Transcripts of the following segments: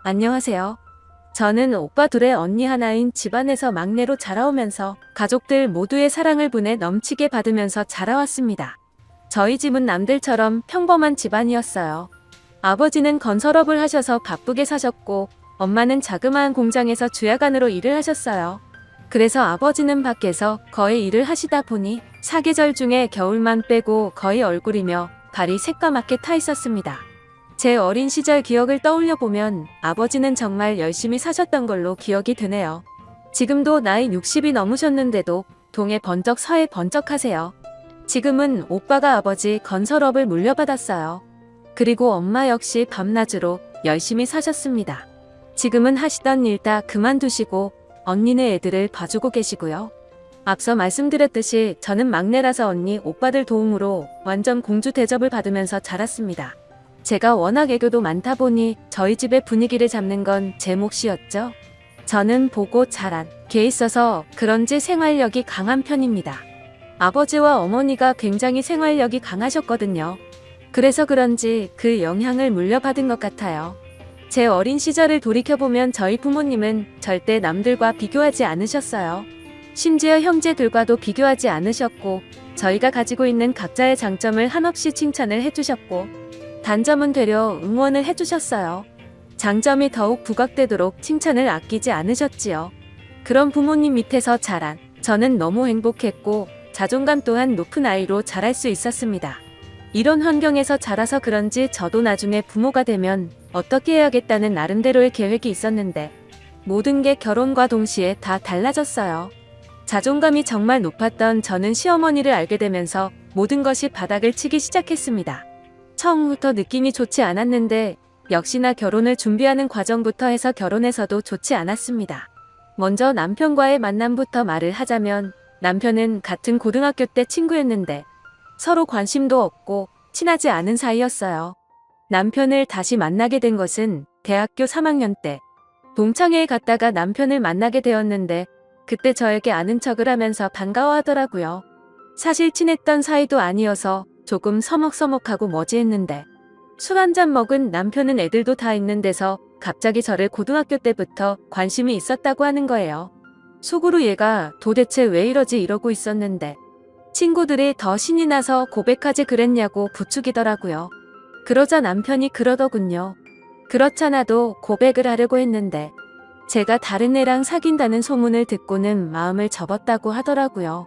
안녕하세요. 저는 오빠 둘의 언니 하나인 집안에서 막내로 자라오면서 가족들 모두의 사랑을 분에 넘치게 받으면서 자라왔습니다. 저희 집은 남들처럼 평범한 집안이었어요. 아버지는 건설업을 하셔서 바쁘게 사셨고 엄마는 자그마한 공장에서 주야간으로 일을 하셨어요. 그래서 아버지는 밖에서 거의 일을 하시다 보니 사계절 중에 겨울만 빼고 거의 얼굴이며 발이 새까맣게 타 있었습니다. 제 어린 시절 기억을 떠올려 보면 아버지는 정말 열심히 사셨던 걸로 기억이 드네요. 지금도 나이 60이 넘으셨는데도 동해 번쩍 서해 번쩍 하세요. 지금은 오빠가 아버지 건설업을 물려받았어요. 그리고 엄마 역시 밤낮으로 열심히 사셨습니다. 지금은 하시던 일 다 그만두시고 언니네 애들을 봐주고 계시고요. 앞서 말씀드렸듯이 저는 막내라서 언니, 오빠들 도움으로 완전 공주 대접을 받으면서 자랐습니다. 제가 워낙 애교도 많다 보니 저희 집의 분위기를 잡는 건 제 몫이었죠. 저는 보고 자란 게 있어서 그런지 생활력이 강한 편입니다. 아버지와 어머니가 굉장히 생활력이 강하셨거든요. 그래서 그런지 그 영향을 물려받은 것 같아요. 제 어린 시절을 돌이켜보면 저희 부모님은 절대 남들과 비교하지 않으셨어요. 심지어 형제들과도 비교하지 않으셨고 저희가 가지고 있는 각자의 장점을 한없이 칭찬을 해주셨고 단점은 되려 응원을 해주셨어요. 장점이 더욱 부각되도록 칭찬을 아끼지 않으셨지요. 그런 부모님 밑에서 자란 저는 너무 행복했고 자존감 또한 높은 아이로 자랄 수 있었습니다. 이런 환경에서 자라서 그런지 저도 나중에 부모가 되면 어떻게 해야겠다는 나름대로의 계획이 있었는데 모든 게 결혼과 동시에 다 달라졌어요. 자존감이 정말 높았던 저는 시어머니를 알게 되면서 모든 것이 바닥을 치기 시작했습니다. 처음부터 느낌이 좋지 않았는데 역시나 결혼을 준비하는 과정부터 해서 결혼해서도 좋지 않았습니다. 먼저 남편과의 만남부터 말을 하자면 남편은 같은 고등학교 때 친구였는데 서로 관심도 없고 친하지 않은 사이였어요. 남편을 다시 만나게 된 것은 대학교 3학년 때 동창회에 갔다가 남편을 만나게 되었는데 그때 저에게 아는 척을 하면서 반가워하더라고요. 사실 친했던 사이도 아니어서 조금 서먹서먹하고 머지했는데 술 한잔 먹은 남편은 애들도 다 있는 데서 갑자기 저를 고등학교 때부터 관심이 있었다고 하는 거예요. 속으로 얘가 도대체 왜 이러지 이러고 있었는데 친구들이 더 신이 나서 고백하지 그랬냐고 부추기더라고요. 그러자 남편이 그러더군요. 그렇잖아도 고백을 하려고 했는데 제가 다른 애랑 사귄다는 소문을 듣고는 마음을 접었다고 하더라고요.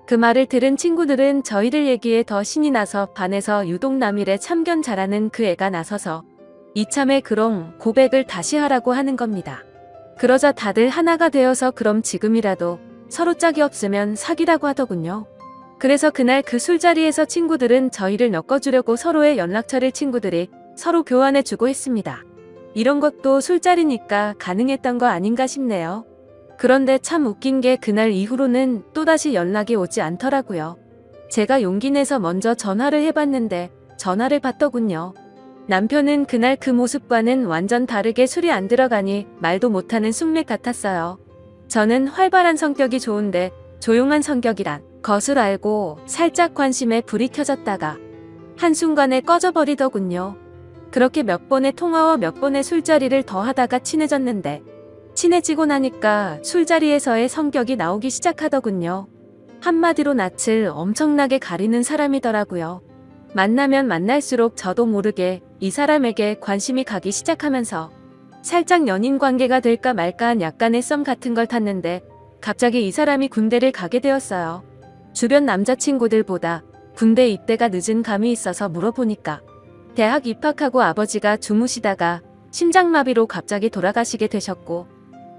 그 말을 들은 친구들은 저희를 얘기에 더 신이 나서 반에서 유독 남일에 참견 잘하는 그 애가 나서서 이참에 그럼 고백을 다시 하라고 하는 겁니다. 그러자 다들 하나가 되어서 그럼 지금이라도 서로 짝이 없으면 사귀라고 하더군요. 그래서 그날 그 술자리에서 친구들은 저희를 엮어주려고 서로의 연락처를 친구들이 서로 교환해주고 했습니다. 이런 것도 술자리니까 가능했던 거 아닌가 싶네요. 그런데 참 웃긴 게 그날 이후로는 또다시 연락이 오지 않더라고요. 제가 용기 내서 먼저 전화를 해봤는데 전화를 받더군요. 남편은 그날 그 모습과는 완전 다르게 술이 안 들어가니 말도 못하는 숙맥 같았어요. 저는 활발한 성격이 좋은데 조용한 성격이란 것을 알고 살짝 관심에 불이 켜졌다가 한순간에 꺼져버리더군요. 그렇게 몇 번의 통화와 몇 번의 술자리를 더 하다가 친해졌는데 친해지고 나니까 술자리에서의 성격이 나오기 시작하더군요. 한마디로 낯을 엄청나게 가리는 사람이더라고요. 만나면 만날수록 저도 모르게 이 사람에게 관심이 가기 시작하면서 살짝 연인 관계가 될까 말까한 약간의 썸 같은 걸 탔는데 갑자기 이 사람이 군대를 가게 되었어요. 주변 남자친구들보다 군대 입대가 늦은 감이 있어서 물어보니까 대학 입학하고 아버지가 주무시다가 심장마비로 갑자기 돌아가시게 되셨고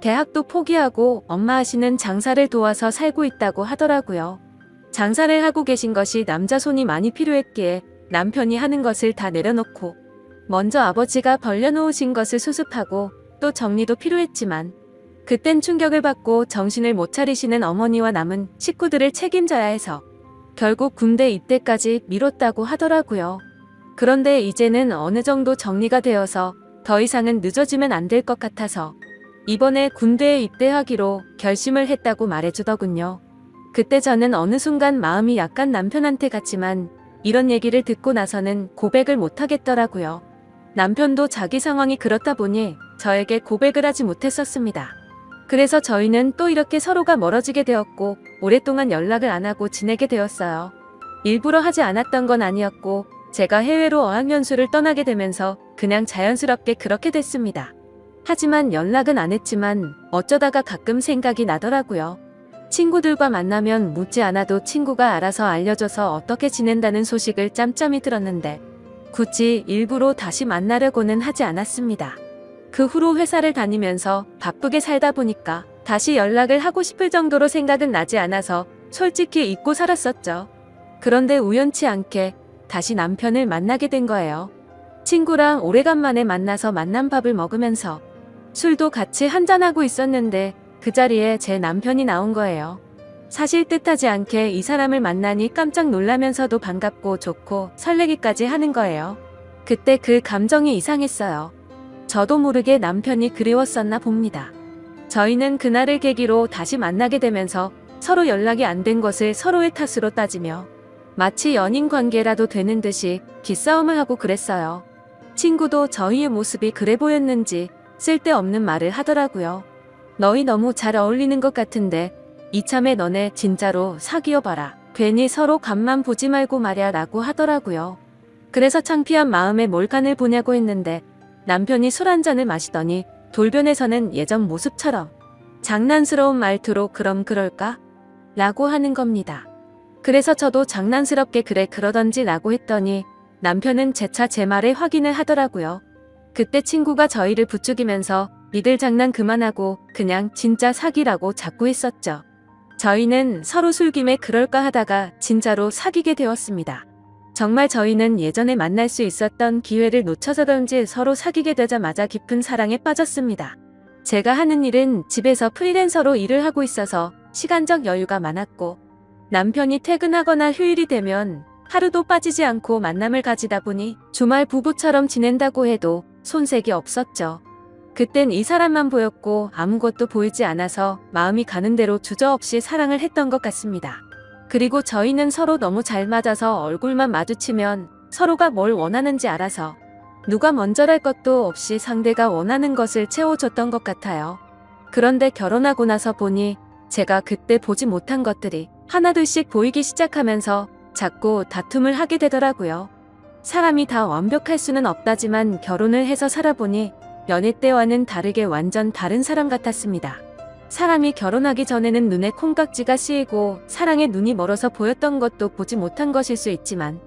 대학도 포기하고 엄마 하시는 장사를 도와서 살고 있다고 하더라고요. 장사를 하고 계신 것이 남자 손이 많이 필요했기에 남편이 하는 것을 다 내려놓고 먼저 아버지가 벌려놓으신 것을 수습하고 또 정리도 필요했지만 그땐 충격을 받고 정신을 못 차리시는 어머니와 남은 식구들을 책임져야 해서 결국 군대 입대까지 미뤘다고 하더라고요. 그런데 이제는 어느 정도 정리가 되어서 더 이상은 늦어지면 안 될 것 같아서 이번에 군대에 입대하기로 결심을 했다고 말해주더군요. 그때 저는 어느 순간 마음이 약간 남편한테 갔지만 이런 얘기를 듣고 나서는 고백을 못 하겠더라고요. 남편도 자기 상황이 그렇다 보니 저에게 고백을 하지 못했었습니다. 그래서 저희는 또 이렇게 서로가 멀어지게 되었고 오랫동안 연락을 안 하고 지내게 되었어요. 일부러 하지 않았던 건 아니었고 제가 해외로 어학연수를 떠나게 되면서 그냥 자연스럽게 그렇게 됐습니다. 하지만 연락은 안 했지만 어쩌다가 가끔 생각이 나더라고요. 친구들과 만나면 묻지 않아도 친구가 알아서 알려줘서 어떻게 지낸다는 소식을 짬짬이 들었는데 굳이 일부러 다시 만나려고는 하지 않았습니다. 그 후로 회사를 다니면서 바쁘게 살다 보니까 다시 연락을 하고 싶을 정도로 생각은 나지 않아서 솔직히 잊고 살았었죠. 그런데 우연치 않게 다시 남편을 만나게 된 거예요. 친구랑 오래간만에 만나서 만남밥을 먹으면서 술도 같이 한잔하고 있었는데 그 자리에 제 남편이 나온 거예요. 사실 뜻하지 않게 이 사람을 만나니 깜짝 놀라면서도 반갑고 좋고 설레기까지 하는 거예요. 그때 그 감정이 이상했어요. 저도 모르게 남편이 그리웠었나 봅니다. 저희는 그날을 계기로 다시 만나게 되면서 서로 연락이 안 된 것을 서로의 탓으로 따지며 마치 연인 관계라도 되는 듯이 기싸움을 하고 그랬어요. 친구도 저희의 모습이 그래 보였는지 쓸데없는 말을 하더라고요. 너희 너무 잘 어울리는 것 같은데 이참에 너네 진짜로 사귀어봐라. 괜히 서로 간만 보지 말고 말야 라고 하더라고요. 그래서 창피한 마음에 몰칸을 보냐고 했는데 남편이 술 한 잔을 마시더니 돌변에서는 예전 모습처럼 장난스러운 말투로 그럼 그럴까? 라고 하는 겁니다. 그래서 저도 장난스럽게 그래 그러던지 라고 했더니 남편은 재차 제 말에 확인을 하더라고요. 그때 친구가 저희를 부추기면서 니들 장난 그만하고 그냥 진짜 사귀라고 자꾸 했었죠. 저희는 서로 술김에 그럴까 하다가 진짜로 사귀게 되었습니다. 정말 저희는 예전에 만날 수 있었던 기회를 놓쳐서던지 서로 사귀게 되자마자 깊은 사랑에 빠졌습니다. 제가 하는 일은 집에서 프리랜서로 일을 하고 있어서 시간적 여유가 많았고 남편이 퇴근하거나 휴일이 되면 하루도 빠지지 않고 만남을 가지다 보니 주말 부부처럼 지낸다고 해도 손색이 없었죠. 그땐 이 사람만 보였고 아무것도 보이지 않아서 마음이 가는 대로 주저없이 사랑을 했던 것 같습니다. 그리고 저희는 서로 너무 잘 맞아서 얼굴만 마주치면 서로가 뭘 원하는지 알아서 누가 먼저랄 것도 없이 상대가 원하는 것을 채워줬던 것 같아요. 그런데 결혼하고 나서 보니 제가 그때 보지 못한 것들이 하나둘씩 보이기 시작하면서 자꾸 다툼을 하게 되더라고요. 사람이 다 완벽할 수는 없다지만 결혼을 해서 살아보니 연애 때와는 다르게 완전 다른 사람 같았습니다. 사람이 결혼하기 전에는 눈에 콩깍지가 씌이고 사랑에 눈이 멀어서 보였던 것도 보지 못한 것일 수 있지만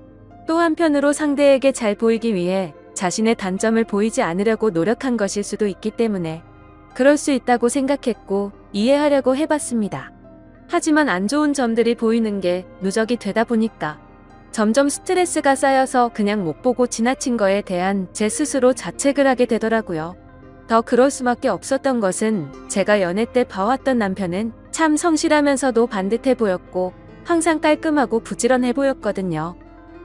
또 한편으로 상대에게 잘 보이기 위해 자신의 단점을 보이지 않으려고 노력한 것일 수도 있기 때문에 그럴 수 있다고 생각했고 이해하려고 해봤습니다. 하지만 안 좋은 점들이 보이는 게 누적이 되다 보니까 점점 스트레스가 쌓여서 그냥 못 보고 지나친 거에 대한 제 스스로 자책을 하게 되더라고요. 더 그럴 수밖에 없었던 것은 제가 연애 때 봐왔던 남편은 참 성실하면서도 반듯해 보였고 항상 깔끔하고 부지런해 보였거든요.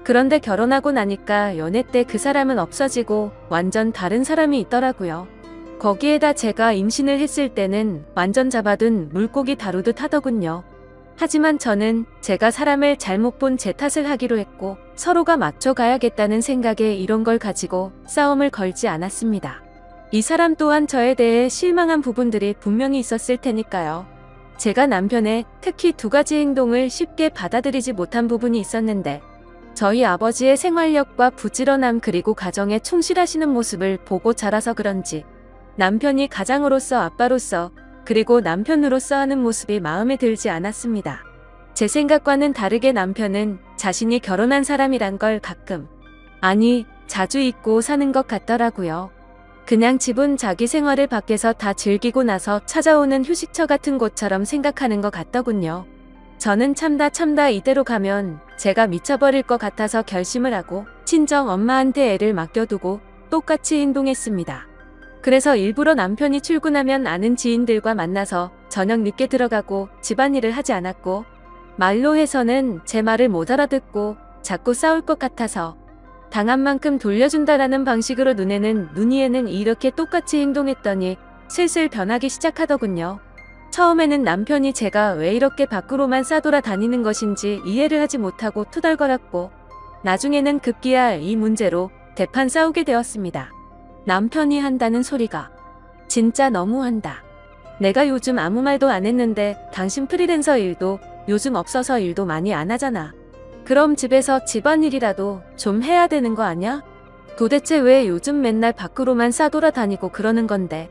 그런데 결혼하고 나니까 연애 때 그 사람은 없어지고 완전 다른 사람이 있더라고요. 거기에다 제가 임신을 했을 때는 완전 잡아둔 물고기 다루듯 하더군요. 하지만 저는 제가 사람을 잘못 본 제 탓을 하기로 했고 서로가 맞춰가야겠다는 생각에 이런 걸 가지고 싸움을 걸지 않았습니다. 이 사람 또한 저에 대해 실망한 부분들이 분명히 있었을 테니까요. 제가 남편의 특히 두 가지 행동을 쉽게 받아들이지 못한 부분이 있었는데 저희 아버지의 생활력과 부지런함 그리고 가정에 충실하시는 모습을 보고 자라서 그런지 남편이 가장으로서 아빠로서 그리고 남편으로서 하는 모습이 마음에 들지 않았습니다. 제 생각과는 다르게 남편은 자신이 결혼한 사람이란 걸 가끔, 아니 자주 잊고 사는 것 같더라고요. 그냥 집은 자기 생활을 밖에서 다 즐기고 나서 찾아오는 휴식처 같은 곳처럼 생각하는 것 같더군요. 저는 참다 이대로 가면 제가 미쳐버릴 것 같아서 결심을 하고 친정 엄마한테 애를 맡겨두고 똑같이 행동했습니다. 그래서 일부러 남편이 출근하면 아는 지인들과 만나서 저녁 늦게 들어가고 집안일을 하지 않았고 말로 해서는 제 말을 못 알아듣고 자꾸 싸울 것 같아서 당한 만큼 돌려준다라는 방식으로 눈에는 눈이에는 이렇게 똑같이 행동했더니 슬슬 변하기 시작하더군요. 처음에는 남편이 제가 왜 이렇게 밖으로만 싸돌아 다니는 것인지 이해를 하지 못하고 투덜거렸고 나중에는 급기야 이 문제로 대판 싸우게 되었습니다. 남편이 한다는 소리가 진짜 너무한다. 내가 요즘 아무 말도 안 했는데 당신 프리랜서 일도 요즘 없어서 일도 많이 안 하잖아. 그럼 집에서 집안일이라도 좀 해야 되는 거 아냐? 도대체 왜 요즘 맨날 밖으로만 싸돌아다니고 그러는 건데.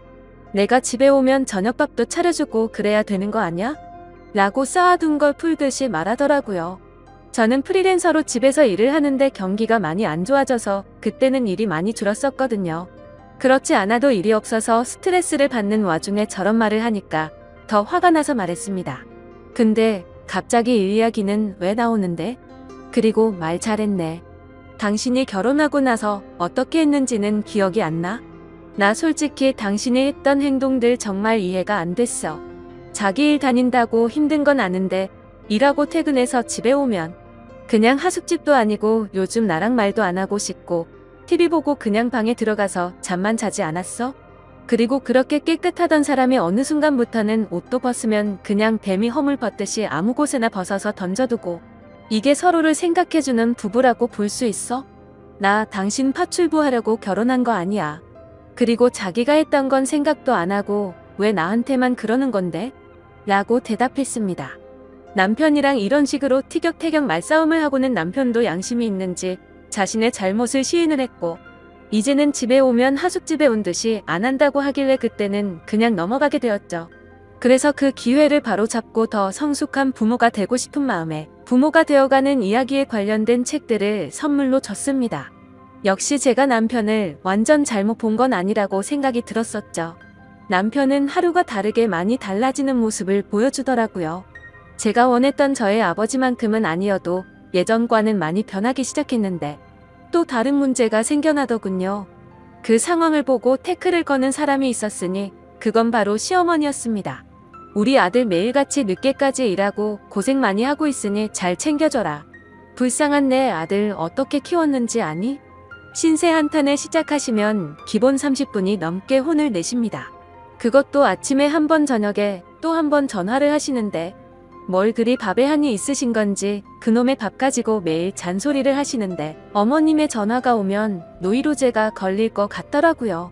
내가 집에 오면 저녁밥도 차려주고 그래야 되는 거 아냐? 라고 쌓아둔 걸 풀듯이 말하더라고요. 저는 프리랜서로 집에서 일을 하는데 경기가 많이 안 좋아져서 그때는 일이 많이 줄었었거든요. 그렇지 않아도 일이 없어서 스트레스를 받는 와중에 저런 말을 하니까 더 화가 나서 말했습니다. 근데 갑자기 일 이야기는 왜 나오는데? 그리고 말 잘했네. 당신이 결혼하고 나서 어떻게 했는지는 기억이 안 나? 나 솔직히 당신이 했던 행동들 정말 이해가 안 됐어. 자기 일 다닌다고 힘든 건 아는데 일하고 퇴근해서 집에 오면 그냥 하숙집도 아니고 요즘 나랑 말도 안 하고 씻고 TV 보고 그냥 방에 들어가서 잠만 자지 않았어? 그리고 그렇게 깨끗하던 사람이 어느 순간부터는 옷도 벗으면 그냥 뱀이 허물 벗듯이 아무 곳에나 벗어서 던져두고 이게 서로를 생각해주는 부부라고 볼 수 있어? 나 당신 파출부 하려고 결혼한 거 아니야. 그리고 자기가 했던 건 생각도 안 하고 왜 나한테만 그러는 건데? 라고 대답했습니다. 남편이랑 이런 식으로 티격태격 말싸움을 하고는 남편도 양심이 있는지 자신의 잘못을 시인을 했고 이제는 집에 오면 하숙집에 온 듯이 안 한다고 하길래 그때는 그냥 넘어가게 되었죠. 그래서 그 기회를 바로잡고 더 성숙한 부모가 되고 싶은 마음에 부모가 되어가는 이야기에 관련된 책들을 선물로 줬습니다. 역시 제가 남편을 완전 잘못 본 건 아니라고 생각이 들었었죠. 남편은 하루가 다르게 많이 달라지는 모습을 보여주더라고요. 제가 원했던 저의 아버지만큼은 아니어도 예전과는 많이 변하기 시작했는데 또 다른 문제가 생겨나더군요. 그 상황을 보고 태클을 거는 사람이 있었으니 그건 바로 시어머니였습니다. 우리 아들 매일같이 늦게까지 일하고 고생 많이 하고 있으니 잘 챙겨줘라. 불쌍한 내 아들 어떻게 키웠는지 아니? 신세 한탄에 시작하시면 기본 30분이 넘게 혼을 내십니다. 그것도 아침에 한 번 저녁에 또 한 번 전화를 하시는데 뭘 그리 밥에 한이 있으신 건지 그놈의 밥 가지고 매일 잔소리를 하시는데 어머님의 전화가 오면 노이로제가 걸릴 것 같더라고요.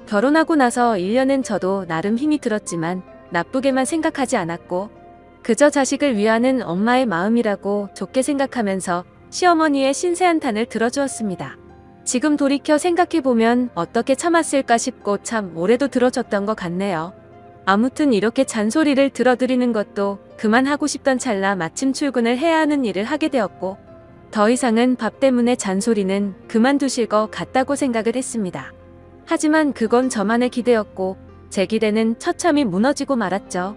결혼하고 나서 1년은 저도 나름 힘이 들었지만 나쁘게만 생각하지 않았고 그저 자식을 위하는 엄마의 마음이라고 좋게 생각하면서 시어머니의 신세한탄을 들어주었습니다. 지금 돌이켜 생각해보면 어떻게 참았을까 싶고 참 오래도 들어줬던 것 같네요. 아무튼 이렇게 잔소리를 들어드리는 것도 그만하고 싶던 찰나 마침 출근을 해야 하는 일을 하게 되었고 더 이상은 밥 때문에 잔소리는 그만두실 것 같다고 생각을 했습니다. 하지만 그건 저만의 기대였고 제 기대는 처참히 무너지고 말았죠.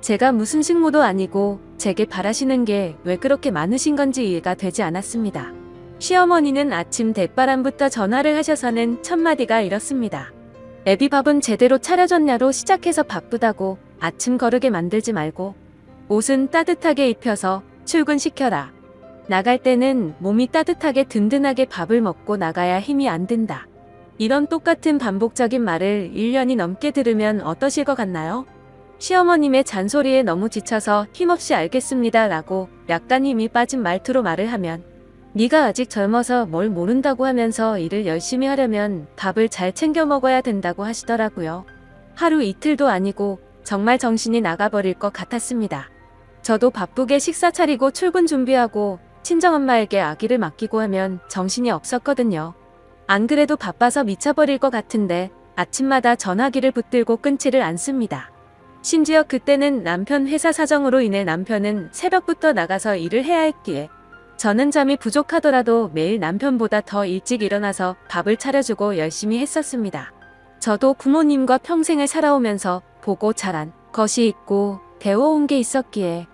제가 무슨 식모도 아니고 제게 바라시는 게 왜 그렇게 많으신 건지 이해가 되지 않았습니다. 시어머니는 아침 대바람부터 전화를 하셔서는 첫마디가 이렇습니다. 애비 밥은 제대로 차려줬냐로 시작해서 바쁘다고 아침 거르게 만들지 말고 옷은 따뜻하게 입혀서 출근시켜라. 나갈 때는 몸이 따뜻하게 든든하게 밥을 먹고 나가야 힘이 안 든다. 이런 똑같은 반복적인 말을 1년이 넘게 들으면 어떠실 것 같나요? 시어머님의 잔소리에 너무 지쳐서 힘없이 알겠습니다 라고 약간 힘이 빠진 말투로 말을 하면 네가 아직 젊어서 뭘 모른다고 하면서 일을 열심히 하려면 밥을 잘 챙겨 먹어야 된다고 하시더라고요. 하루 이틀도 아니고 정말 정신이 나가버릴 것 같았습니다. 저도 바쁘게 식사 차리고 출근 준비하고 친정엄마에게 아기를 맡기고 하면 정신이 없었거든요. 안 그래도 바빠서 미쳐버릴 것 같은데 아침마다 전화기를 붙들고 끊지를 않습니다. 심지어 그때는 남편 회사 사정으로 인해 남편은 새벽부터 나가서 일을 해야 했기에 저는 잠이 부족하더라도 매일 남편보다 더 일찍 일어나서 밥을 차려주고 열심히 했었습니다. 저도 부모님과 평생을 살아오면서 보고 자란 것이 있고 배워온 게 있었기에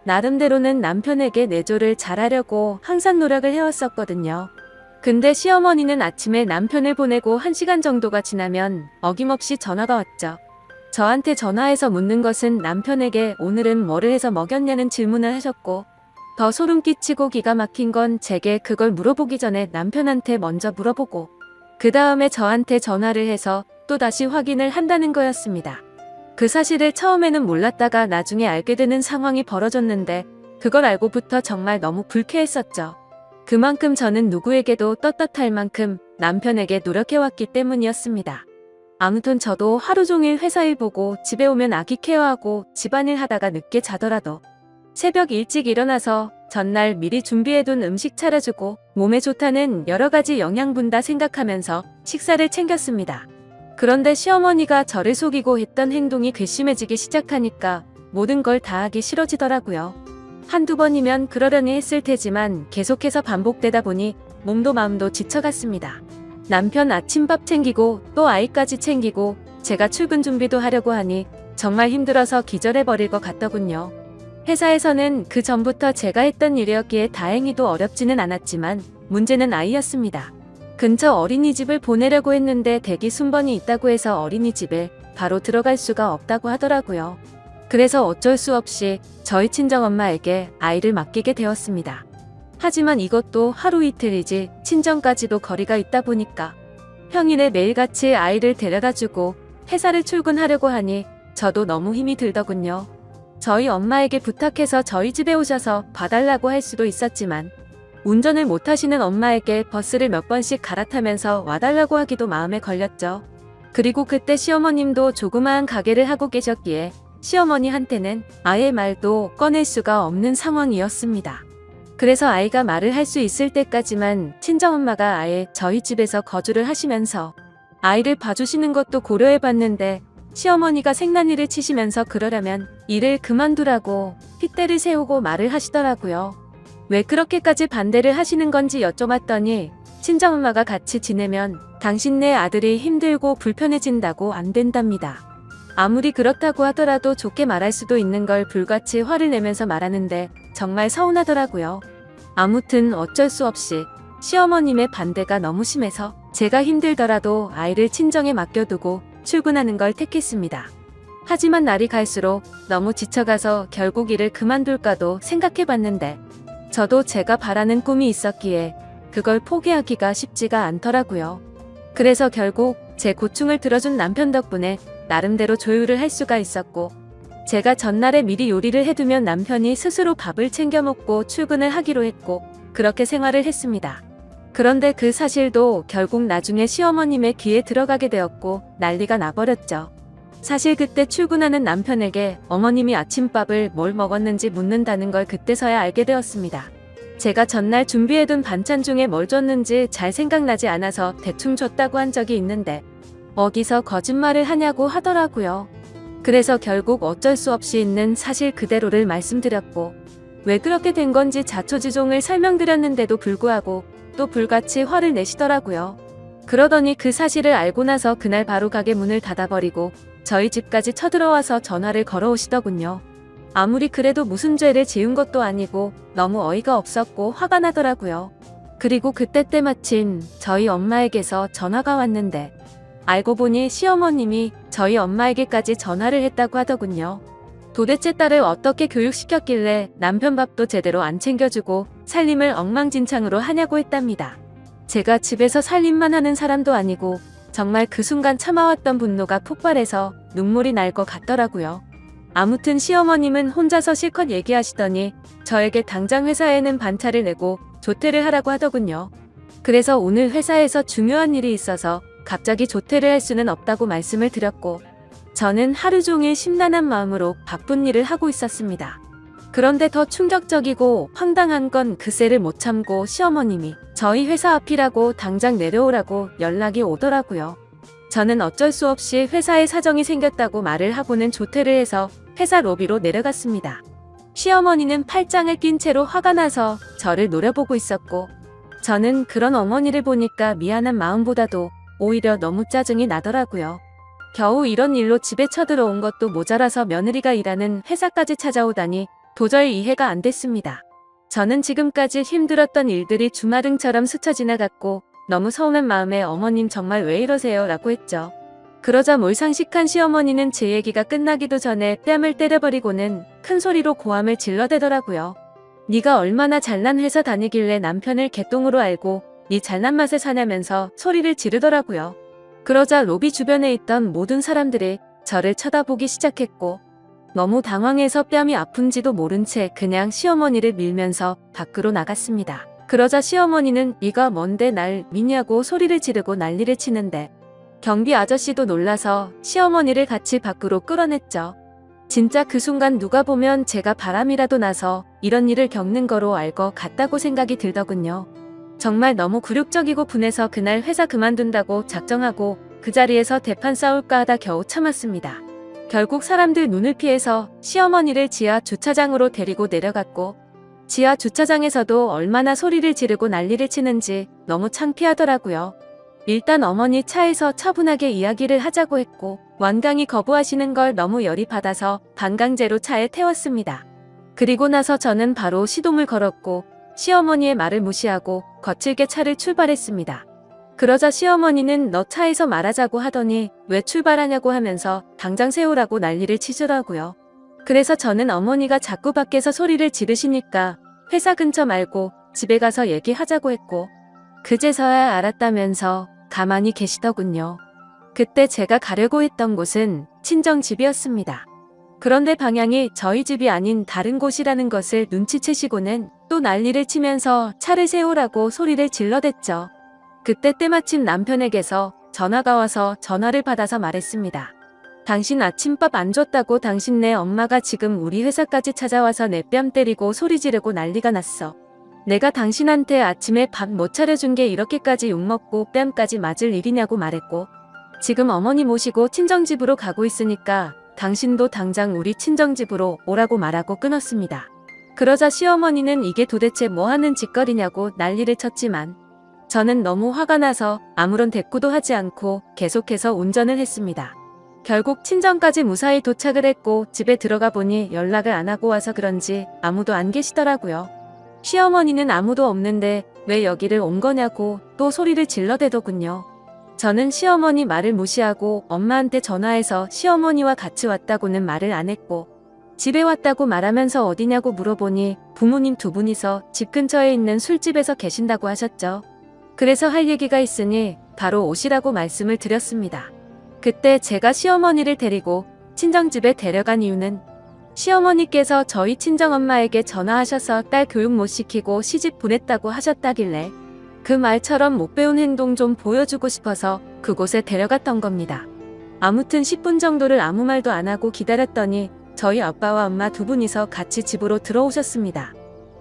나름대로는 남편에게 내조를 잘하려고 항상 노력을 해왔었거든요. 근데 시어머니는 아침에 남편을 보내고 1시간 정도가 지나면 어김없이 전화가 왔죠. 저한테 전화해서 묻는 것은 남편에게 오늘은 뭐를 해서 먹였냐는 질문을 하셨고 더 소름 끼치고 기가 막힌 건 제게 그걸 물어보기 전에 남편한테 먼저 물어보고 그 다음에 저한테 전화를 해서 또다시 확인을 한다는 거였습니다. 그 사실을 처음에는 몰랐다가 나중에 알게 되는 상황이 벌어졌는데 그걸 알고부터 정말 너무 불쾌했었죠. 그만큼 저는 누구에게도 떳떳할 만큼 남편에게 노력해왔기 때문이었습니다. 아무튼 저도 하루 종일 회사 일 보고 집에 오면 아기 케어하고 집안일 하다가 늦게 자더라도 새벽 일찍 일어나서 전날 미리 준비해둔 음식 차려주고 몸에 좋다는 여러 가지 영양분 다 생각하면서 식사를 챙겼습니다. 그런데 시어머니가 저를 속이고 했던 행동이 괘씸해지기 시작하니까 모든 걸 다 하기 싫어지더라고요. 한두 번이면 그러려니 했을 테지만 계속해서 반복되다 보니 몸도 마음도 지쳐갔습니다. 남편 아침밥 챙기고 또 아이까지 챙기고 제가 출근 준비도 하려고 하니 정말 힘들어서 기절해버릴 것 같더군요. 회사에서는 그 전부터 제가 했던 일이었기에 다행히도 어렵지는 않았지만 문제는 아이였습니다. 근처 어린이집을 보내려고 했는데 대기 순번이 있다고 해서 어린이집에 바로 들어갈 수가 없다고 하더라고요. 그래서 어쩔 수 없이 저희 친정엄마에게 아이를 맡기게 되었습니다. 하지만 이것도 하루 이틀이지 친정까지도 거리가 있다 보니까 평일에 매일같이 아이를 데려다주고 회사를 출근하려고 하니 저도 너무 힘이 들더군요. 저희 엄마에게 부탁해서 저희 집에 오셔서 봐달라고 할 수도 있었지만 운전을 못하시는 엄마에게 버스를 몇 번씩 갈아타면서 와달라고 하기도 마음에 걸렸죠. 그리고 그때 시어머님도 조그마한 가게를 하고 계셨기에 시어머니한테는 아예 말도 꺼낼 수가 없는 상황이었습니다. 그래서 아이가 말을 할 수 있을 때까지만 친정엄마가 아예 저희 집에서 거주를 하시면서 아이를 봐주시는 것도 고려해봤는데 시어머니가 생난리를 치시면서 그러려면 일을 그만두라고 핏대를 세우고 말을 하시더라고요. 왜 그렇게까지 반대를 하시는 건지 여쭤봤더니 친정엄마가 같이 지내면 당신네 아들이 힘들고 불편해진다고 안 된답니다. 아무리 그렇다고 하더라도 좋게 말할 수도 있는 걸 불같이 화를 내면서 말하는데 정말 서운하더라고요. 아무튼 어쩔 수 없이 시어머님의 반대가 너무 심해서 제가 힘들더라도 아이를 친정에 맡겨두고 출근하는 걸 택했습니다. 하지만 날이 갈수록 너무 지쳐가서 결국 일을 그만둘까도 생각해봤는데 저도 제가 바라는 꿈이 있었기에 그걸 포기하기가 쉽지가 않더라고요. 그래서 결국 제 고충을 들어준 남편 덕분에 나름대로 조율을 할 수가 있었고 제가 전날에 미리 요리를 해두면 남편이 스스로 밥을 챙겨 먹고 출근을 하기로 했고 그렇게 생활을 했습니다. 그런데 그 사실도 결국 나중에 시어머님의 귀에 들어가게 되었고 난리가 나버렸죠. 사실 그때 출근하는 남편에게 어머님이 아침밥을 뭘 먹었는지 묻는다는 걸 그때서야 알게 되었습니다. 제가 전날 준비해둔 반찬 중에 뭘 줬는지 잘 생각나지 않아서 대충 줬다고 한 적이 있는데 어디서 거짓말을 하냐고 하더라고요. 그래서 결국 어쩔 수 없이 있는 사실 그대로를 말씀드렸고 왜 그렇게 된 건지 자초지종을 설명드렸는데도 불구하고 또 불같이 화를 내시더라고요. 그러더니 그 사실을 알고 나서 그날 바로 가게 문을 닫아버리고 저희 집까지 쳐들어와서 전화를 걸어오시더군요. 아무리 그래도 무슨 죄를 지은 것도 아니고 너무 어이가 없었고 화가 나더라고요. 그리고 그때 때마침 저희 엄마에게서 전화가 왔는데 알고 보니 시어머님이 저희 엄마에게까지 전화를 했다고 하더군요. 도대체 딸을 어떻게 교육시켰길래 남편 밥도 제대로 안 챙겨주고 살림을 엉망진창으로 하냐고 했답니다. 제가 집에서 살림만 하는 사람도 아니고 정말 그 순간 참아왔던 분노가 폭발해서 눈물이 날 것 같더라고요. 아무튼 시어머님은 혼자서 실컷 얘기하시더니 저에게 당장 회사에는 반차를 내고 조퇴를 하라고 하더군요. 그래서 오늘 회사에서 중요한 일이 있어서 갑자기 조퇴를 할 수는 없다고 말씀을 드렸고 저는 하루 종일 심란한 마음으로 바쁜 일을 하고 있었습니다. 그런데 더 충격적이고 황당한 건 그새를 못 참고 시어머님이 저희 회사 앞이라고 당장 내려오라고 연락이 오더라고요. 저는 어쩔 수 없이 회사에 사정이 생겼다고 말을 하고는 조퇴를 해서 회사 로비로 내려갔습니다. 시어머니는 팔짱을 낀 채로 화가 나서 저를 노려보고 있었고 저는 그런 어머니를 보니까 미안한 마음보다도 오히려 너무 짜증이 나더라고요. 겨우 이런 일로 집에 쳐들어온 것도 모자라서 며느리가 일하는 회사까지 찾아오다니 도저히 이해가 안 됐습니다. 저는 지금까지 힘들었던 일들이 주마등처럼 스쳐 지나갔고 너무 서운한 마음에 어머님 정말 왜 이러세요? 라고 했죠. 그러자 몰상식한 시어머니는 제 얘기가 끝나기도 전에 뺨을 때려버리고는 큰 소리로 고함을 질러대더라고요. 네가 얼마나 잘난 회사 다니길래 남편을 개똥으로 알고 네 잘난 맛에 사냐면서 소리를 지르더라고요. 그러자 로비 주변에 있던 모든 사람들이 저를 쳐다보기 시작했고 너무 당황해서 뺨이 아픈지도 모른 채 그냥 시어머니를 밀면서 밖으로 나갔습니다. 그러자 시어머니는 네가 뭔데 날 미냐고 소리를 지르고 난리를 치는데 경비 아저씨도 놀라서 시어머니를 같이 밖으로 끌어냈죠. 진짜 그 순간 누가 보면 제가 바람이라도 나서 이런 일을 겪는 거로 알 것 같다고 생각이 들더군요. 정말 너무 굴욕적이고 분해서 그날 회사 그만둔다고 작정하고 그 자리에서 대판 싸울까 하다 겨우 참았습니다. 결국 사람들 눈을 피해서 시어머니를 지하 주차장으로 데리고 내려갔고, 지하 주차장에서도 얼마나 소리를 지르고 난리를 치는지 너무 창피하더라고요. 일단 어머니 차에서 차분하게 이야기를 하자고 했고, 완강히 거부하시는 걸 너무 열이 받아서 반강제로 차에 태웠습니다. 그리고 나서 저는 바로 시동을 걸었고 시어머니의 말을 무시하고 거칠게 차를 출발했습니다. 그러자 시어머니는 너 차에서 말하자고 하더니 왜 출발하냐고 하면서 당장 세우라고 난리를 치더라고요. 그래서 저는 어머니가 자꾸 밖에서 소리를 지르시니까 회사 근처 말고 집에 가서 얘기하자고 했고, 그제서야 알았다면서 가만히 계시더군요. 그때 제가 가려고 했던 곳은 친정집이었습니다. 그런데 방향이 저희 집이 아닌 다른 곳이라는 것을 눈치채시고는 또 난리를 치면서 차를 세우라고 소리를 질러댔죠. 그때 때마침 남편에게서 전화가 와서 전화를 받아서 말했습니다. 당신 아침밥 안 줬다고 당신네 엄마가 지금 우리 회사까지 찾아와서 내 뺨 때리고 소리 지르고 난리가 났어. 내가 당신한테 아침에 밥 못 차려준 게 이렇게까지 욕먹고 뺨까지 맞을 일이냐고 말했고, 지금 어머니 모시고 친정집으로 가고 있으니까 당신도 당장 우리 친정집으로 오라고 말하고 끊었습니다. 그러자 시어머니는 이게 도대체 뭐 하는 짓거리냐고 난리를 쳤지만 저는 너무 화가 나서 아무런 대꾸도 하지 않고 계속해서 운전을 했습니다. 결국 친정까지 무사히 도착을 했고 집에 들어가 보니 연락을 안 하고 와서 그런지 아무도 안 계시더라고요. 시어머니는 아무도 없는데 왜 여기를 온 거냐고 또 소리를 질러대더군요. 저는 시어머니 말을 무시하고 엄마한테 전화해서 시어머니와 같이 왔다고는 말을 안 했고, 집에 왔다고 말하면서 어디냐고 물어보니 부모님 두 분이서 집 근처에 있는 술집에서 계신다고 하셨죠. 그래서 할 얘기가 있으니 바로 오시라고 말씀을 드렸습니다. 그때 제가 시어머니를 데리고 친정집에 데려간 이유는 시어머니께서 저희 친정엄마에게 전화하셔서 딸 교육 못 시키고 시집 보냈다고 하셨다길래 그 말처럼 못 배운 행동 좀 보여주고 싶어서 그곳에 데려갔던 겁니다. 아무튼 10분 정도를 아무 말도 안 하고 기다렸더니 저희 아빠와 엄마 두 분이서 같이 집으로 들어오셨습니다.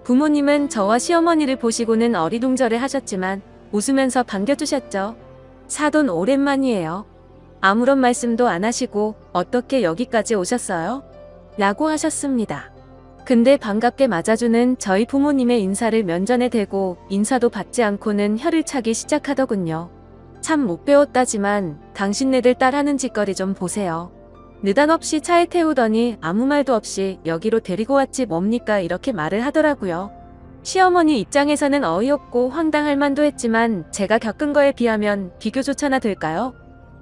부모님은 저와 시어머니를 보시고는 어리둥절해 하셨지만 웃으면서 반겨주셨죠. 사돈 오랜만이에요. 아무런 말씀도 안 하시고 어떻게 여기까지 오셨어요? 라고 하셨습니다. 근데 반갑게 맞아주는 저희 부모님의 인사를 면전에 대고 인사도 받지 않고는 혀를 차기 시작하더군요. 참 못 배웠다지만 당신네들 딸 하는 짓거리 좀 보세요. 느닷없이 차에 태우더니 아무 말도 없이 여기로 데리고 왔지 뭡니까 이렇게 말을 하더라고요. 시어머니 입장에서는 어이없고 황당할 만도 했지만 제가 겪은 거에 비하면 비교조차나 될까요?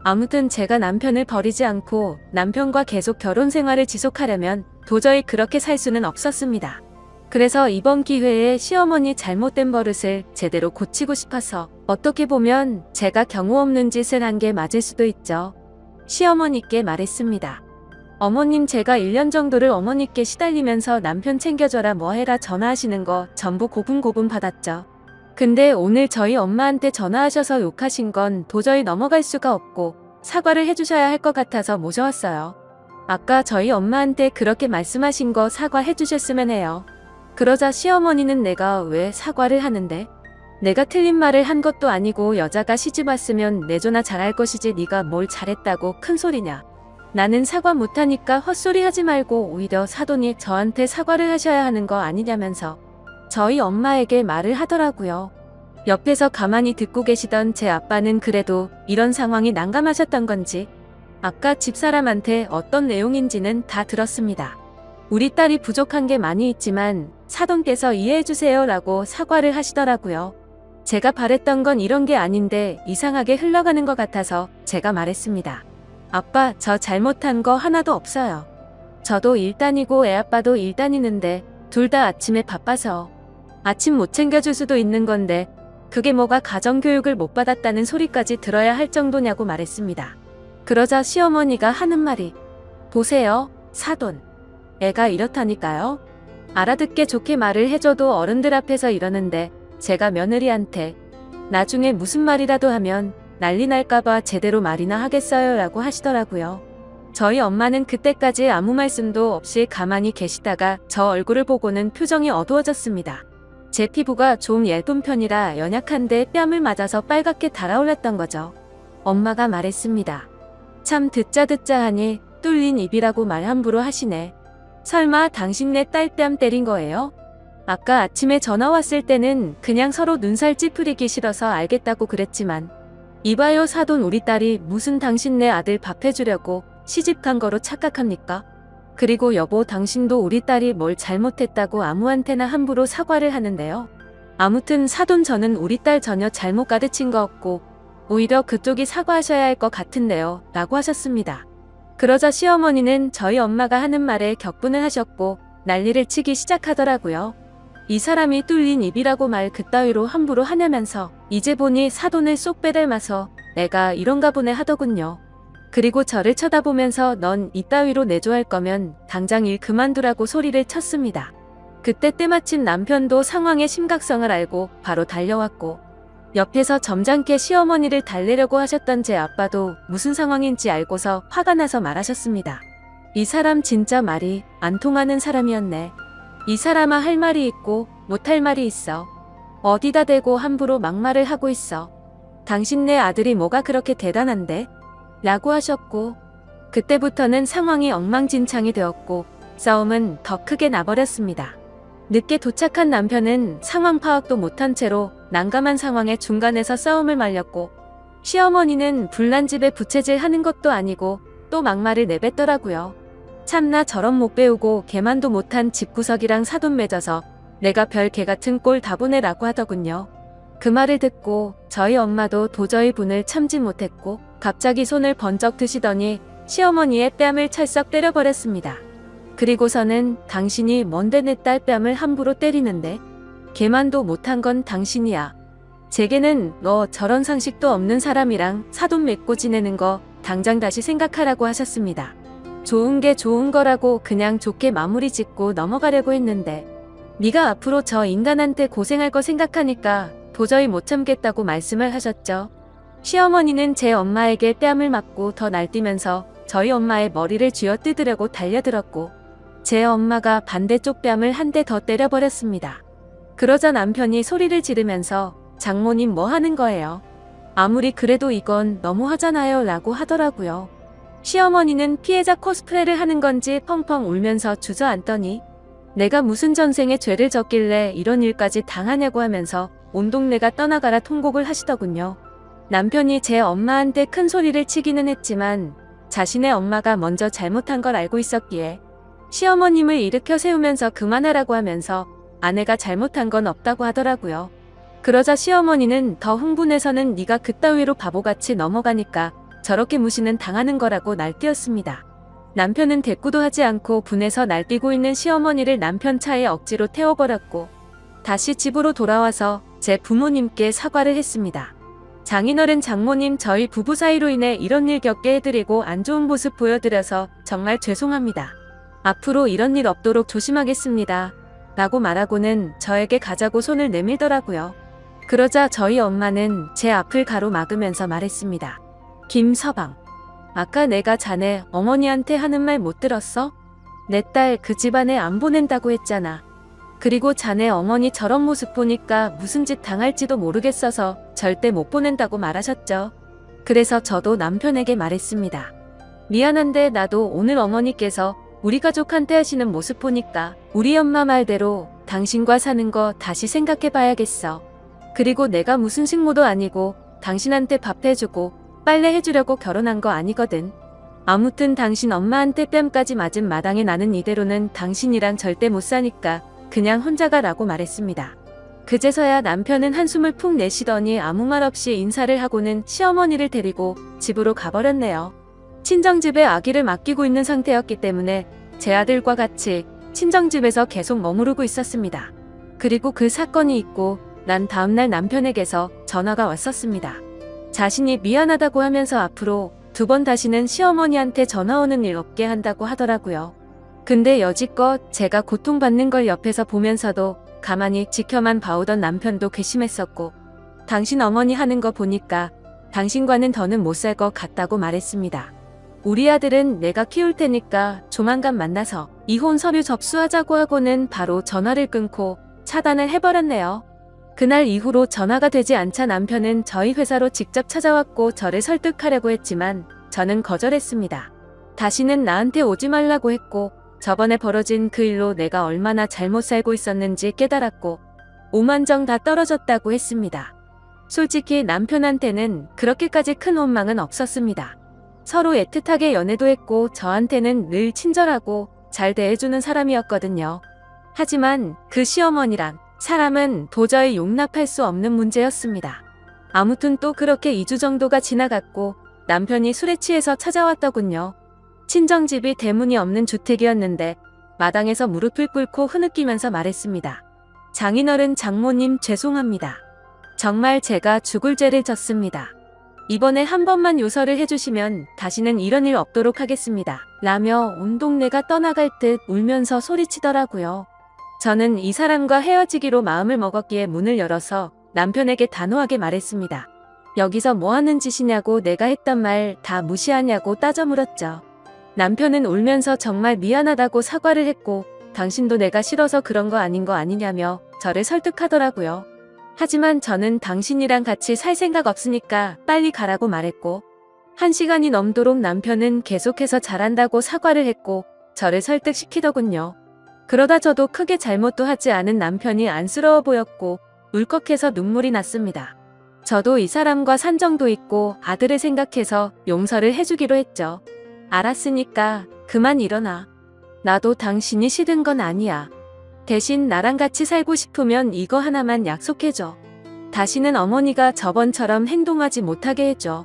아무튼 제가 남편을 버리지 않고 남편과 계속 결혼 생활을 지속하려면 도저히 그렇게 살 수는 없었습니다. 그래서 이번 기회에 시어머니 잘못된 버릇을 제대로 고치고 싶어서 어떻게 보면 제가 경우 없는 짓을 한 게 맞을 수도 있죠. 시어머니께 말했습니다. 어머님 제가 1년 정도를 어머니께 시달리면서 남편 챙겨줘라 뭐해라 전화하시는 거 전부 고분고분 받았죠. 근데 오늘 저희 엄마한테 전화하셔서 욕하신 건 도저히 넘어갈 수가 없고 사과를 해주셔야 할 것 같아서 모셔왔어요. 아까 저희 엄마한테 그렇게 말씀하신 거 사과해 주셨으면 해요. 그러자 시어머니는 내가 왜 사과를 하는데? 내가 틀린 말을 한 것도 아니고 여자가 시집 왔으면 내조나 잘할 것이지 네가 뭘 잘했다고 큰 소리냐. 나는 사과 못하니까 헛소리 하지 말고 오히려 사돈이 저한테 사과를 하셔야 하는 거 아니냐면서 저희 엄마에게 말을 하더라고요. 옆에서 가만히 듣고 계시던 제 아빠는 그래도 이런 상황이 난감하셨던 건지 아까 집사람한테 어떤 내용인지는 다 들었습니다. 우리 딸이 부족한 게 많이 있지만 사돈께서 이해해주세요 라고 사과를 하시더라고요. 제가 바랬던 건 이런 게 아닌데 이상하게 흘러가는 것 같아서 제가 말했습니다. 아빠 저 잘못한 거 하나도 없어요. 저도 일 다니고 애아빠도 일 다니는데 둘 다 아침에 바빠서 아침 못 챙겨줄 수도 있는 건데 그게 뭐가 가정교육을 못 받았다는 소리까지 들어야 할 정도냐고 말했습니다. 그러자 시어머니가 하는 말이 보세요 사돈 애가 이렇다니까요. 알아듣게 좋게 말을 해줘도 어른들 앞에서 이러는데 제가 며느리한테 나중에 무슨 말이라도 하면 난리 날까봐 제대로 말이나 하겠어요 라고 하시더라고요. 저희 엄마는 그때까지 아무 말씀도 없이 가만히 계시다가 저 얼굴을 보고는 표정이 어두워졌습니다. 제 피부가 좀 얇은 편이라 연약한데 뺨을 맞아서 빨갛게 달아올랐던 거죠. 엄마가 말했습니다. 참 듣자 하니 뚫린 입이라고 말 함부로 하시네. 설마 당신네 딸 뺨 때린 거예요? 아까 아침에 전화 왔을 때는 그냥 서로 눈살 찌푸리기 싫어서 알겠다고 그랬지만 이봐요 사돈 우리 딸이 무슨 당신네 아들 밥 해주려고 시집간 거로 착각합니까? 그리고 여보 당신도 우리 딸이 뭘 잘못했다고 아무한테나 함부로 사과를 하는데요. 아무튼 사돈 저는 우리 딸 전혀 잘못 가르친 거 없고 오히려 그쪽이 사과하셔야 할 것 같은데요 라고 하셨습니다. 그러자 시어머니는 저희 엄마가 하는 말에 격분을 하셨고 난리를 치기 시작하더라고요. 이 사람이 뚫린 입이라고 말 그따위로 함부로 하냐면서 이제 보니 사돈을 쏙 빼닮아서 내가 이런가 보네 하더군요. 그리고 저를 쳐다보면서 넌 이따위로 내조할 거면 당장 일 그만두라고 소리를 쳤습니다. 그때 때마침 남편도 상황의 심각성을 알고 바로 달려왔고 옆에서 점잖게 시어머니를 달래려고 하셨던 제 아빠도 무슨 상황인지 알고서 화가 나서 말하셨습니다. 이 사람 진짜 말이 안 통하는 사람이었네. 이 사람아 할 말이 있고 못할 말이 있어. 어디다 대고 함부로 막말을 하고 있어. 당신네 아들이 뭐가 그렇게 대단한데? 라고 하셨고 그때부터는 상황이 엉망진창이 되었고 싸움은 더 크게 나버렸습니다. 늦게 도착한 남편은 상황 파악도 못한 채로 난감한 상황의 중간에서 싸움을 말렸고 시어머니는 불난 집에 부채질 하는 것도 아니고 또 막말을 내뱉더라고요. 참나 저런 못 배우고 개만도 못한 집구석이랑 사돈 맺어서 내가 별 개같은 꼴 다 보내라고 하더군요. 그 말을 듣고 저희 엄마도 도저히 분을 참지 못했고 갑자기 손을 번쩍 드시더니 시어머니의 뺨을 찰썩 때려버렸습니다. 그리고서는 당신이 뭔데 내 딸 뺨을 함부로 때리는데? 개만도 못한 건 당신이야. 제게는 너 저런 상식도 없는 사람이랑 사돈 맺고 지내는 거 당장 다시 생각하라고 하셨습니다. 좋은 게 좋은 거라고 그냥 좋게 마무리 짓고 넘어가려고 했는데 네가 앞으로 저 인간한테 고생할 거 생각하니까 도저히 못 참겠다고 말씀을 하셨죠. 시어머니는 제 엄마에게 뺨을 맞고 더 날뛰면서 저희 엄마의 머리를 쥐어뜯으려고 달려들었고 제 엄마가 반대쪽 뺨을 한 대 더 때려버렸습니다. 그러자 남편이 소리를 지르면서 장모님 뭐 하는 거예요? 아무리 그래도 이건 너무하잖아요 라고 하더라고요. 시어머니는 피해자 코스프레를 하는 건지 펑펑 울면서 주저앉더니 내가 무슨 전생에 죄를 졌길래 이런 일까지 당하냐고 하면서 온 동네가 떠나가라 통곡을 하시더군요. 남편이 제 엄마한테 큰 소리를 치기는 했지만 자신의 엄마가 먼저 잘못한 걸 알고 있었기에 시어머님을 일으켜 세우면서 그만하라고 하면서 아내가 잘못한 건 없다고 하더라고요. 그러자 시어머니는 더 흥분해서는 네가 그따위로 바보같이 넘어가니까 저렇게 무시는 당하는 거라고 날뛰었습니다. 남편은 대꾸도 하지 않고 분해서 날뛰고 있는 시어머니를 남편 차에 억지로 태워버렸고 다시 집으로 돌아와서 제 부모님께 사과를 했습니다. 장인어른 장모님 저희 부부 사이로 인해 이런 일 겪게 해드리고 안 좋은 모습 보여드려서 정말 죄송합니다. 앞으로 이런 일 없도록 조심하겠습니다. 라고 말하고는 저에게 가자고 손을 내밀더라고요. 그러자 저희 엄마는 제 앞을 가로막으면서 말했습니다. 김서방, 아까 내가 자네 어머니한테 하는 말 못 들었어? 내 딸 그 집안에 안 보낸다고 했잖아. 그리고 자네 어머니 저런 모습 보니까 무슨 짓 당할지도 모르겠어서 절대 못 보낸다고 말하셨죠. 그래서 저도 남편에게 말했습니다. 미안한데 나도 오늘 어머니께서 우리 가족한테 하시는 모습 보니까 우리 엄마 말대로 당신과 사는 거 다시 생각해 봐야겠어. 그리고 내가 무슨 식모도 아니고 당신한테 밥 해주고 빨래 해주려고 결혼한 거 아니거든. 아무튼 당신 엄마한테 뺨까지 맞은 마당에 나는 이대로는 당신이랑 절대 못 사니까 그냥 혼자 가라고 말했습니다. 그제서야 남편은 한숨을 푹 내쉬더니 아무 말 없이 인사를 하고는 시어머니를 데리고 집으로 가버렸네요. 친정집에 아기를 맡기고 있는 상태였기 때문에 제 아들과 같이 친정집에서 계속 머무르고 있었습니다. 그리고 그 사건이 있고 난 다음날 남편에게서 전화가 왔었습니다. 자신이 미안하다고 하면서 앞으로 2번 다시는 시어머니한테 전화 오는 일 없게 한다고 하더라고요. 근데 여지껏 제가 고통받는 걸 옆에서 보면서도 가만히 지켜만 봐오던 남편도 괘씸했었고 당신 어머니 하는 거 보니까 당신과는 더는 못 살 것 같다고 말했습니다. 우리 아들은 내가 키울 테니까 조만간 만나서 이혼 서류 접수하자고 하고는 바로 전화를 끊고 차단을 해버렸네요. 그날 이후로 전화가 되지 않자 남편은 저희 회사로 직접 찾아왔고 저를 설득하려고 했지만 저는 거절했습니다. 다시는 나한테 오지 말라고 했고 저번에 벌어진 그 일로 내가 얼마나 잘못 살고 있었는지 깨달았고 오만정 다 떨어졌다고 했습니다. 솔직히 남편한테는 그렇게까지 큰 원망은 없었습니다. 서로 애틋하게 연애도 했고 저한테는 늘 친절하고 잘 대해주는 사람이었거든요. 하지만 그 시어머니란 사람은 도저히 용납할 수 없는 문제였습니다. 아무튼 또 그렇게 2주 정도가 지나갔고 남편이 술에 취해서 찾아왔더군요. 친정집이 대문이 없는 주택이었는데 마당에서 무릎을 꿇고 흐느끼면서 말했습니다. 장인어른 장모님 죄송합니다. 정말 제가 죽을 죄를 졌습니다. 이번에 한 번만 용서를 해주시면 다시는 이런 일 없도록 하겠습니다. 라며 온 동네가 떠나갈 듯 울면서 소리치더라고요. 저는 이 사람과 헤어지기로 마음을 먹었기에 문을 열어서 남편에게 단호하게 말했습니다. 여기서 뭐 하는 짓이냐고 내가 했던 말 다 무시하냐고 따져 물었죠. 남편은 울면서 정말 미안하다고 사과를 했고 당신도 내가 싫어서 그런 거 아닌 거 아니냐며 저를 설득하더라고요. 하지만 저는 당신이랑 같이 살 생각 없으니까 빨리 가라고 말했고 1시간이 넘도록 남편은 계속해서 잘한다고 사과를 했고 저를 설득시키더군요. 그러다 저도 크게 잘못도 하지 않은 남편이 안쓰러워 보였고 울컥해서 눈물이 났습니다. 저도 이 사람과 산정도 있고 아들을 생각해서 용서를 해주기로 했죠. 알았으니까 그만 일어나. 나도 당신이 싫은 건 아니야. 대신 나랑 같이 살고 싶으면 이거 하나만 약속해줘. 다시는 어머니가 저번처럼 행동하지 못하게 해줘.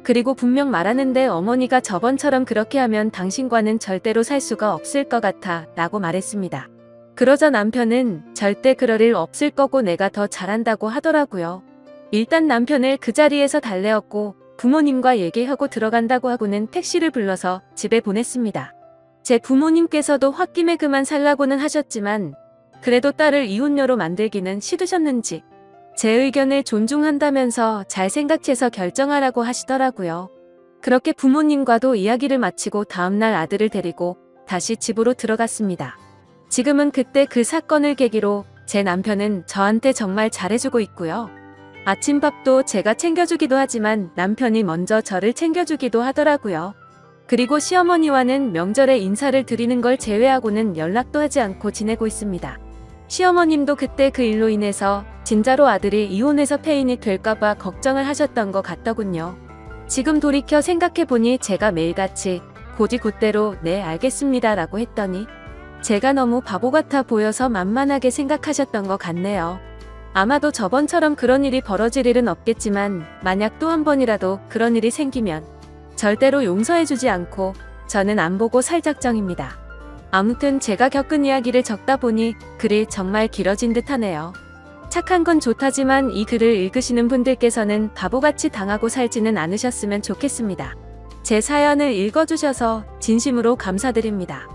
그리고 분명 말하는데 어머니가 저번처럼 그렇게 하면 당신과는 절대로 살 수가 없을 것 같아 라고 말했습니다. 그러자 남편은 절대 그럴 일 없을 거고 내가 더 잘한다고 하더라고요. 일단 남편을 그 자리에서 달래었고 부모님과 얘기하고 들어간다고 하고는 택시를 불러서 집에 보냈습니다. 제 부모님께서도 홧김에 그만 살라고는 하셨지만 그래도 딸을 이혼녀로 만들기는 싫으셨는지 제 의견을 존중한다면서 잘 생각해서 결정하라고 하시더라고요. 그렇게 부모님과도 이야기를 마치고 다음날 아들을 데리고 다시 집으로 들어갔습니다. 지금은 그때 그 사건을 계기로 제 남편은 저한테 정말 잘해주고 있고요. 아침밥도 제가 챙겨주기도 하지만 남편이 먼저 저를 챙겨주기도 하더라고요. 그리고 시어머니와는 명절에 인사를 드리는 걸 제외하고는 연락도 하지 않고 지내고 있습니다. 시어머님도 그때 그 일로 인해서 진짜로 아들이 이혼해서 폐인이 될까봐 걱정을 하셨던 것 같더군요. 지금 돌이켜 생각해보니 제가 매일같이 곧이곧대로 네 알겠습니다 라고 했더니 제가 너무 바보 같아 보여서 만만하게 생각하셨던 것 같네요. 아마도 저번처럼 그런 일이 벌어질 일은 없겠지만 만약 또 한 번이라도 그런 일이 생기면 절대로 용서해주지 않고 저는 안 보고 살 작정입니다. 아무튼 제가 겪은 이야기를 적다 보니 글이 정말 길어진 듯하네요. 착한 건 좋다지만 이 글을 읽으시는 분들께서는 바보같이 당하고 살지는 않으셨으면 좋겠습니다. 제 사연을 읽어주셔서 진심으로 감사드립니다.